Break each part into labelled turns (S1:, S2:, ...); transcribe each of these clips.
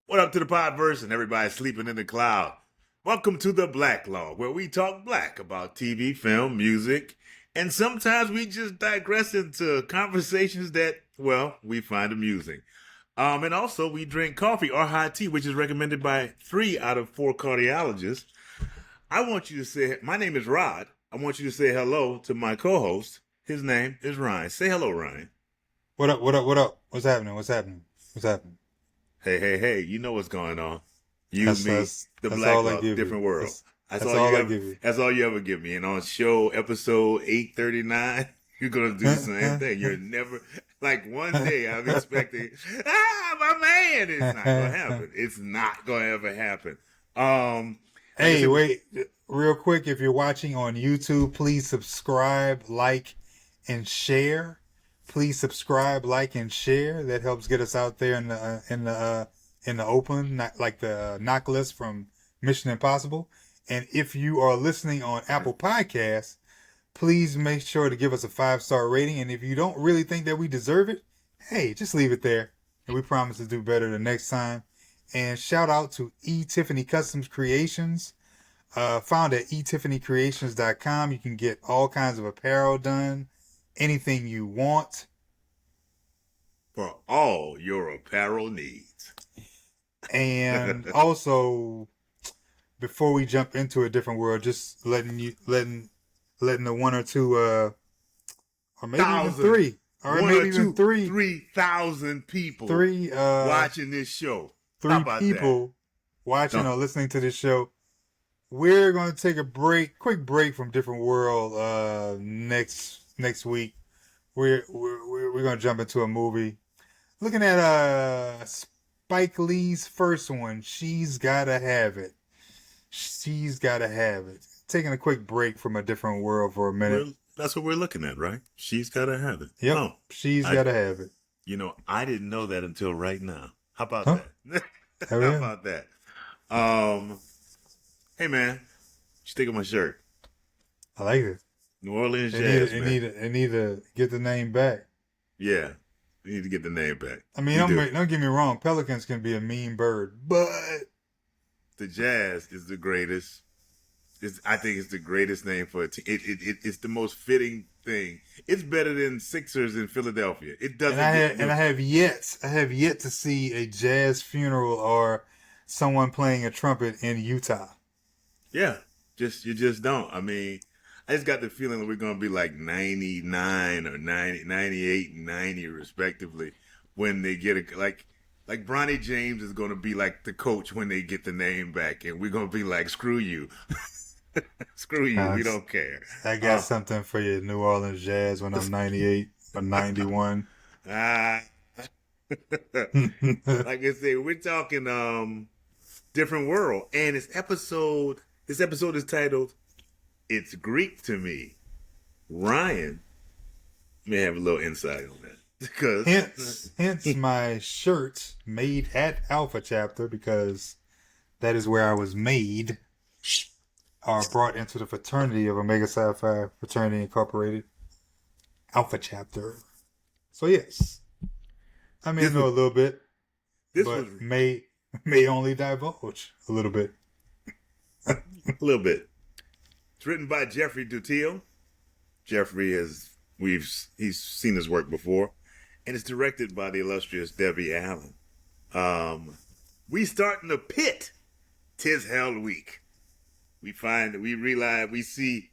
S1: What up to the podverse and everybody sleeping in the cloud? Welcome to the blacklog, where we talk black about TV, film, music, and sometimes we just digress into conversations that, well, we find amusing. And also we drink coffee or hot tea, which is recommended by 3 out of 4 cardiologists. I want you to say, my name is Rod. I want you to say hello to my co-host. His name is Ryan. Say hello, Ryan.
S2: What up? What up? What up? What's happening? What's happening? What's happening?
S1: Hey, you know what's going on. You,
S2: That's,
S1: me,
S2: that's,
S1: the
S2: that's
S1: Black
S2: all I
S1: Love,
S2: give
S1: different
S2: you.
S1: world.
S2: That's all I give you.
S1: That's all you ever give me. And on show episode 839, you're going to do the same thing. You're never, like one day I'm expecting, my man, it's not going to happen. It's not going to ever happen.
S2: Hey, wait, real quick. If you're watching on YouTube, please subscribe, like, and share. Please subscribe, like, and share. That helps get us out there in the open, not like the knock list from Mission Impossible. And if you are listening on Apple Podcasts, please make sure to give us a 5-star rating. And if you don't really think that we deserve it, hey, just leave it there. And we promise to do better the next time. And shout out to Tiffany Customs Creations, found at etiffanycreations.com. You can get all kinds of apparel done, anything you want.
S1: For all your apparel needs.
S2: And also, before we jump into a different world, just letting the 1 or 2, or maybe even 3, or maybe even
S1: 3,000 people watching this show.
S2: 3 people watching or listening to this show. We're going to take a quick break from Different World next week. We're going to jump into a movie. Looking at Spike Lee's first one, She's Gotta Have It. She's Gotta Have It. Taking a quick break from A Different World for a minute.
S1: That's what we're looking at, right? She's Gotta Have It.
S2: Yep, oh, She's Gotta Have It.
S1: You know, I didn't know that until right now. How about that?
S2: How
S1: about that? Hey man, you think of my shirt?
S2: I like it.
S1: New Orleans Jazz.
S2: It need to get the name back.
S1: Yeah, we need to get the name back.
S2: I mean, don't get me wrong. Pelicans can be a mean bird, but
S1: the Jazz is the greatest. I think it's the greatest name for a team. It's the most fitting thing. It's better than Sixers in Philadelphia. It doesn't.
S2: I have yet to see a Jazz funeral or someone playing a trumpet in Utah.
S1: Yeah, you just don't. I mean, I just got the feeling that we're going to be like 99 or 90, 98 and 90 respectively when they get it. Like Bronny James is going to be like the coach when they get the name back, and we're going to be like, screw you. Screw you, we don't care.
S2: I got something for you, New Orleans Jazz, when I'm 98 or 91.
S1: Like I say, we're talking Different World, and this episode is titled It's Greek to Me. Ryan may have a little insight on that. Because
S2: hence my shirt made at Alpha Chapter, because that is where I was made. Are brought into the fraternity of Omega Psi Phi Fraternity Incorporated, Alpha Chapter. So yes, I may know a little bit, but may only divulge a little bit.
S1: A little bit. It's written by Jeffrey Dutille. Jeffrey he's seen his work before, and it's directed by the illustrious Debbie Allen. We start in the pit. 'Tis Hell Week. We see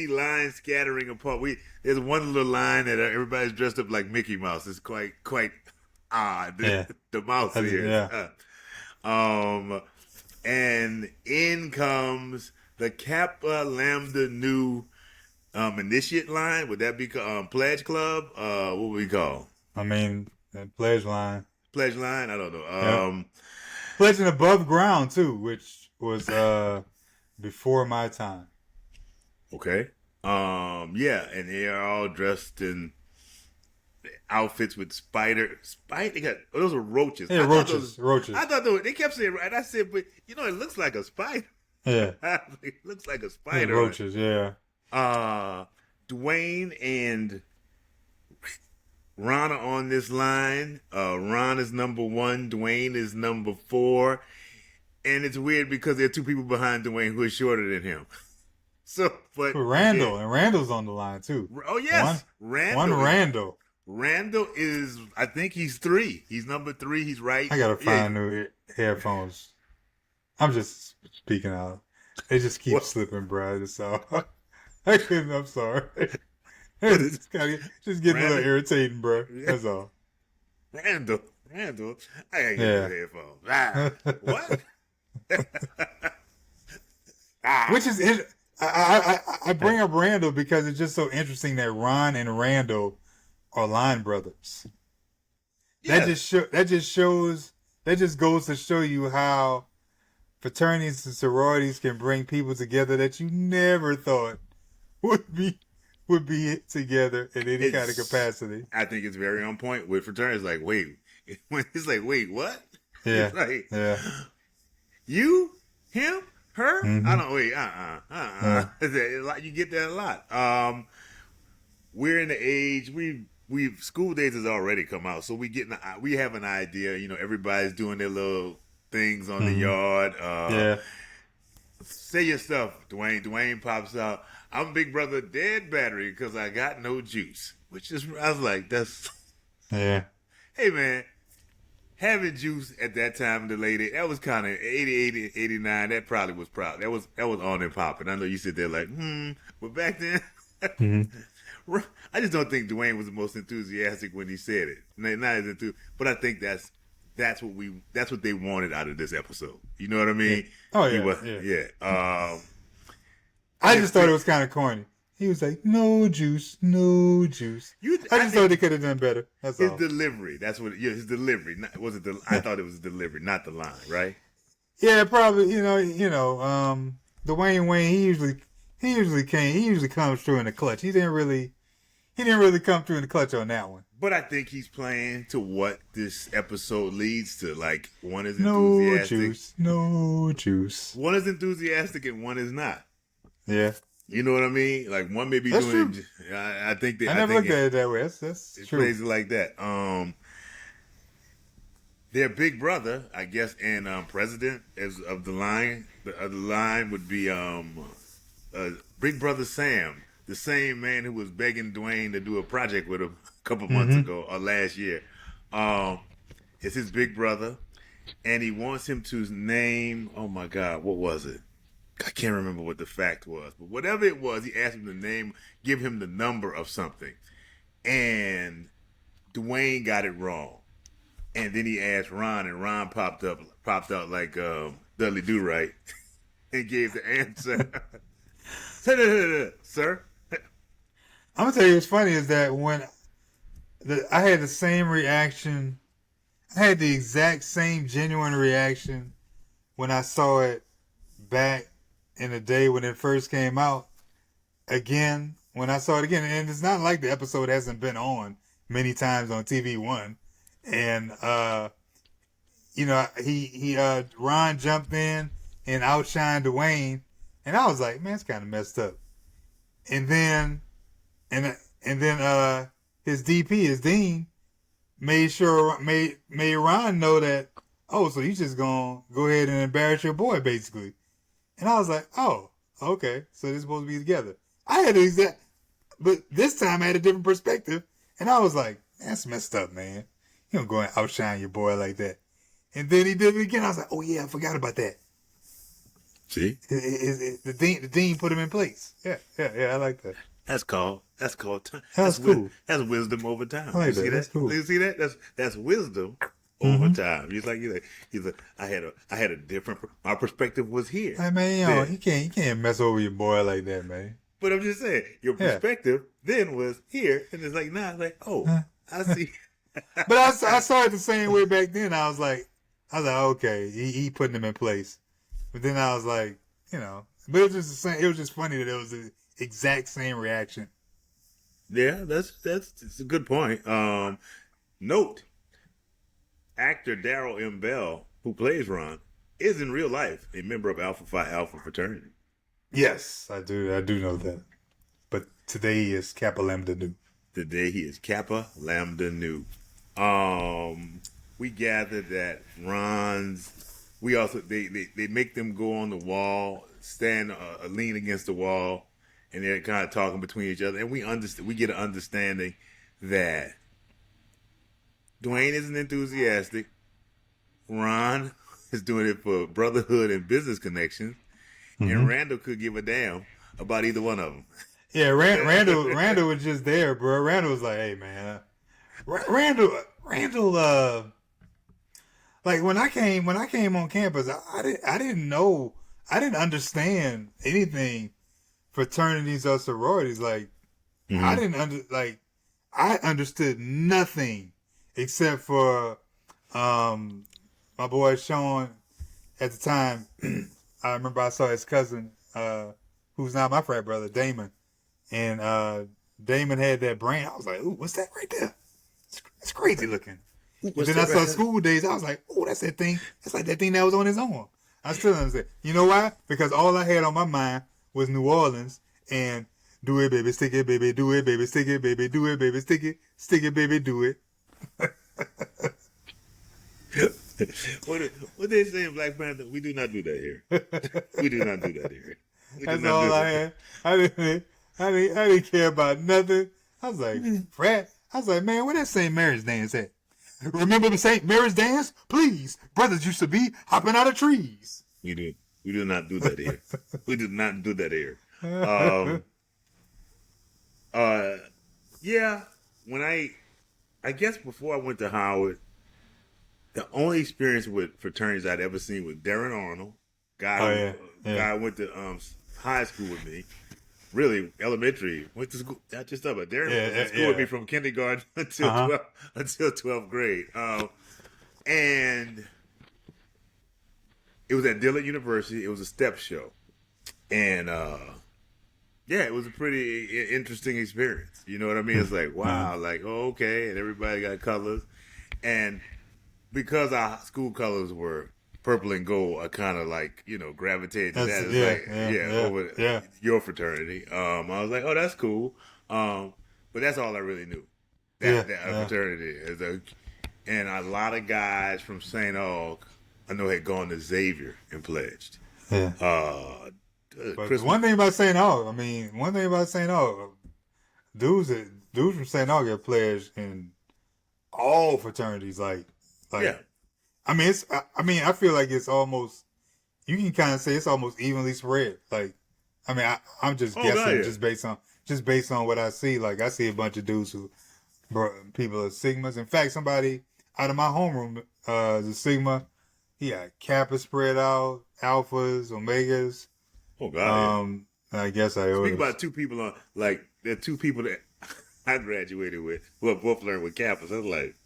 S1: lines scattering apart. There's one little line that everybody's dressed up like Mickey Mouse. It's quite odd.
S2: Yeah.
S1: The mouse here.
S2: Yeah.
S1: And in comes the Kappa Lambda Nu initiate line. Would that be Pledge Club? What would we call?
S2: I mean, Pledge line.
S1: Pledge line? I don't know.
S2: Yeah. Pledging above ground too, which was before my time.
S1: Okay. Yeah, and they are all dressed in outfits with they got those are roaches.
S2: Yeah, roaches.
S1: I thought they kept saying, and I said, but it looks like a spider.
S2: Yeah.
S1: It looks like a spider.
S2: Yeah, roaches, yeah.
S1: Dwayne and Ron are on this line. Ron is number 1. Dwayne is number 4. And it's weird because there are 2 people behind Dwayne who are shorter than him. So, but
S2: Randall, and Randall's on the line too.
S1: Oh yes,
S2: Randall.
S1: Randall is. I think he's 3. He's number 3. He's right.
S2: I gotta find new headphones. I'm just speaking out. They just keep slipping, bro. So I couldn't. I'm sorry. It's just getting a little irritating, bro. That's all.
S1: Randall. I gotta get new headphones. What?
S2: Which is I bring up Randall because it's just so interesting that Ron and Randall are line brothers. Yes. That just goes to show you how fraternities and sororities can bring people together that you never thought would be together in any kind of capacity.
S1: I think it's very on point with fraternities. Like, wait, it's like, wait, what?
S2: Yeah,
S1: like,
S2: yeah.
S1: You, him, her?
S2: Mm-hmm.
S1: I don't wait. You get that a lot. We're in the age we've school days has already come out, so we have an idea. You know, everybody's doing their little things on the yard. Say your stuff, Dwayne. Dwayne pops out. I'm Big Brother dead battery because I got no juice. I was like, that's
S2: yeah.
S1: Hey man, having juice at that time in the late 80s, that was kind of 80, 89. That probably was that was on and popping. I know you sit there like, but back then, I just don't think Dwayne was the most enthusiastic when he said it. Not as enthusiastic, but I think that's what they wanted out of this episode. You know what I mean?
S2: Yeah. Oh yeah,
S1: yeah.
S2: I just thought it was kind of corny. He was like, "No juice, no juice." I just thought they could have done better. That's
S1: his
S2: all.
S1: Delivery. That's what. Yeah, his delivery. I thought it was delivery, not the line. Right?
S2: Yeah, probably. Dwayne Wayne. He usually comes through in the clutch. He didn't really come through in the clutch on that one.
S1: But I think he's playing to what this episode leads to. Like, one is enthusiastic.
S2: No juice.
S1: One is enthusiastic and one is not.
S2: Yeah.
S1: You know what I mean? Like, one may be
S2: that's
S1: doing.
S2: True.
S1: I think that.
S2: I never looked at it that way. That's
S1: it's
S2: true.
S1: crazy like that. Their big brother, I guess, and president of the line. The line would be Big Brother Sam, the same man who was begging Dwayne to do a project with him a couple months ago or last year. It's his big brother, and he wants him to name. Oh my God, what was it? I can't remember what the fact was, but whatever it was, he asked him to give him the number of something, and Dwayne got it wrong. And then he asked Ron, and Ron popped out like Dudley Do Right, and gave the answer. Sir,
S2: I'm gonna tell you what's funny is that when I had the same reaction, I had the exact same genuine reaction when I saw it back in the day when it first came out. Again, when I saw it again, and it's not like the episode hasn't been on many times on TV1, and Ron jumped in and outshined Dwayne, and I was like, man, it's kind of messed up. And then his DP, his Dean, made Ron know that, oh, so you just gonna go ahead and embarrass your boy, basically. And I was like, oh, okay, so they're supposed to be together. I had the exact, but this time I had a different perspective, and I was like, that's messed up, man. You don't go and outshine your boy like that. And then he did it again. I was like, oh yeah, I forgot about that.
S1: See,
S2: the dean put him in place. Yeah, I like that.
S1: That's cool.
S2: That's cool.
S1: That's wisdom over time.
S2: I like
S1: you
S2: that.
S1: see
S2: That's cool.
S1: You see that? That's wisdom over time. He's like, I had a different. My perspective was here.
S2: Hey man, you can't mess over your boy like that, man.
S1: But I'm just saying, your perspective then was here, and it's like, nah, like, oh, I see.
S2: But I saw it the same way back then. I was like, okay, he putting him in place. But then I was like, but it was just the same. It was just funny that it was the exact same reaction.
S1: Yeah, that's a good point. Note, actor Daryl M. Bell, who plays Ron, is in real life a member of Alpha Phi Alpha fraternity.
S2: Yes, I do know that. But today he is Kappa Lambda Nu.
S1: Today he is Kappa Lambda Nu. We gathered that Ron's. We also they make them go on the wall, stand lean against the wall, and they're kind of talking between each other, and we understand. We get an understanding that Dwayne isn't enthusiastic. Ron is doing it for brotherhood and business connections, and Randall could give a damn about either one of them.
S2: Yeah, Randall was just there, bro. Randall was like, "Hey, man, Randall, like when I came on campus, I didn't know, I didn't understand anything fraternities or sororities. Like, I understood nothing except for my boy Sean at the time. I remember I saw his cousin, who's not my frat brother, Damon. And Damon had that brand. I was like, ooh, what's that right there? It's crazy looking. And then I saw School Days. I was like, oh, that's that thing. That's like that thing that was on his arm. I still understand. You know why? Because all I had on my mind was New Orleans and do it, baby, stick it, baby, do it, baby, stick it, baby, do it, baby, stick it, baby, do it.
S1: What they say in Black Panther? We do not do that here. We do not do that here.
S2: That's all I had. I didn't care about nothing. I was like, frat. I was like, man, where that St. Mary's dance at? Remember the St. Mary's dance? Please, brothers used to be hopping out of trees.
S1: We do not do that here. We do not do that here. Yeah. When I guess before I went to Howard, the only experience with fraternities I'd ever seen was Darren Arnold, guy who went to high school with me. Really, elementary, went to school, not just up, but Darren went to school with me from kindergarten until 12th grade. And it was at Dillard University. It was a step show. And it was a pretty interesting experience. You know what I mean? It's like, wow, like, oh, okay. And everybody got colors. And because our school colors were purple and gold, I kind of like, gravitated to that. It's over your fraternity. I was like, oh, that's cool. But that's all I really knew. That fraternity is and a lot of guys from St. Aug, I know, had gone to Xavier and pledged.
S2: Yeah. But one thing about St. Aug, dudes from St. Aug have pledged in all fraternities. Like,
S1: yeah.
S2: I mean, I feel like it's almost, you can kind of say it's almost evenly spread. Like, I mean, I'm just guessing, just based on what I see. Like, I see a bunch of dudes people are Sigmas. In fact, somebody out of my homeroom is a Sigma. He got Kappa spread out, Alphas, Omegas.
S1: Oh God!
S2: I guess I
S1: speak about two people on, like, there are two people that I graduated with who have both learned with Kappas. I was like,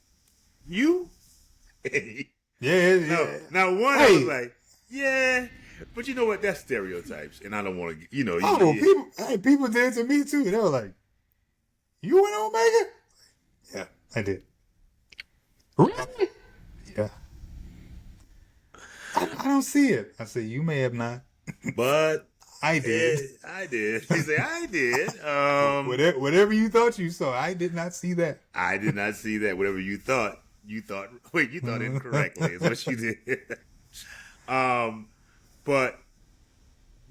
S1: you?
S2: Yeah.
S1: Now one, I was like, yeah, but you know what? That's stereotypes, and I don't want to,
S2: people did to me too. They were like, "You went Omega?" Yeah, I did. Yeah. I don't see it. I said, you may have not,
S1: but
S2: I did.
S1: I did. He said, I did.
S2: Whatever you thought you saw, I did not see that.
S1: I did not see that. Whatever you thought incorrectly is what you did. But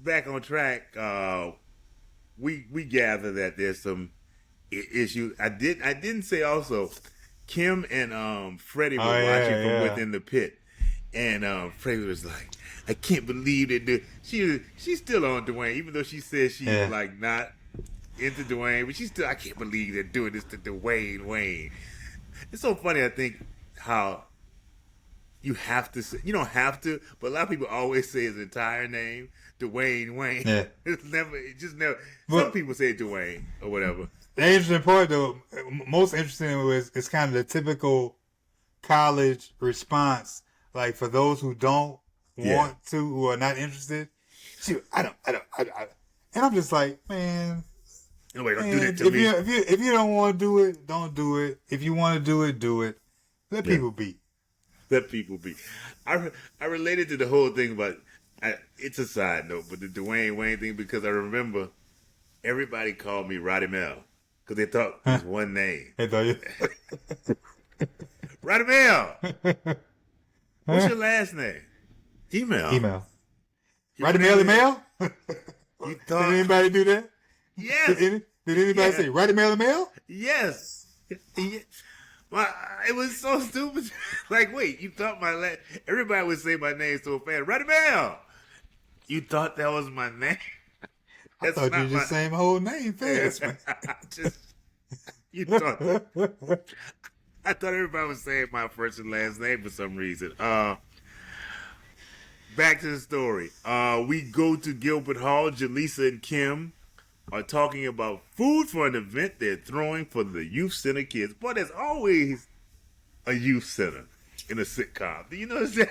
S1: back on track, we gather that there's some issues. I didn't say also, Kim and Freddie were watching from within the pit, and Freddie was like, I can't believe that she's still on Dwayne, even though she says she's like not into Dwayne, but she's still, I can't believe they're doing this to Wayne. It's so funny, I think, how you have to say, you don't have to, but a lot of people always say his entire name, Dwayne Wayne. Yeah. It's never. Some people say Dwayne or whatever.
S2: The interesting part, though, most interesting was it's kind of the typical college response. Like, for those who don't want to, who are not interested, I don't. And I'm just like, man.
S1: Nobody don't do that to me.
S2: If you don't want to do it, don't do it. If you want to do it, do it. Let people be.
S1: Let people be. I related to the whole thing about, it's a side note, but the Dwayne Wayne thing, because I remember everybody called me Roddy Mel. because they thought it was one name.
S2: They thought you...
S1: Write a mail. What's your last name? Email.
S2: Write a mail email?
S1: You thought...
S2: Did anybody do that?
S1: Yes.
S2: Did anybody say, write a mail email?
S1: Yes. Well, it was so stupid. Like, wait, you thought my last... Everybody would say my name so fast. Write a mail. You thought that was my name?
S2: I thought you were just saying my whole name fast, man.
S1: You thought... I thought everybody was saying my first and last name for some reason. Back to the story. We go to Gilbert Hall. Jaleesa and Kim are talking about food for an event they're throwing for the youth center kids. Boy, there's always a youth center in a sitcom. Do you notice that?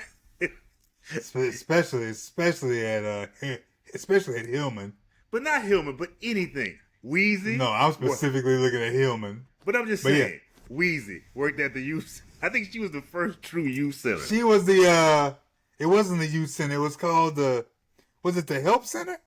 S2: especially at Hillman.
S1: But not Hillman, but anything. Wheezy.
S2: No, I'm specifically looking at Hillman.
S1: But I'm just saying, Wheezy worked at the youth. I think she was the first true youth center.
S2: She was the. It wasn't the youth center. It was called the. Was it the Help Center?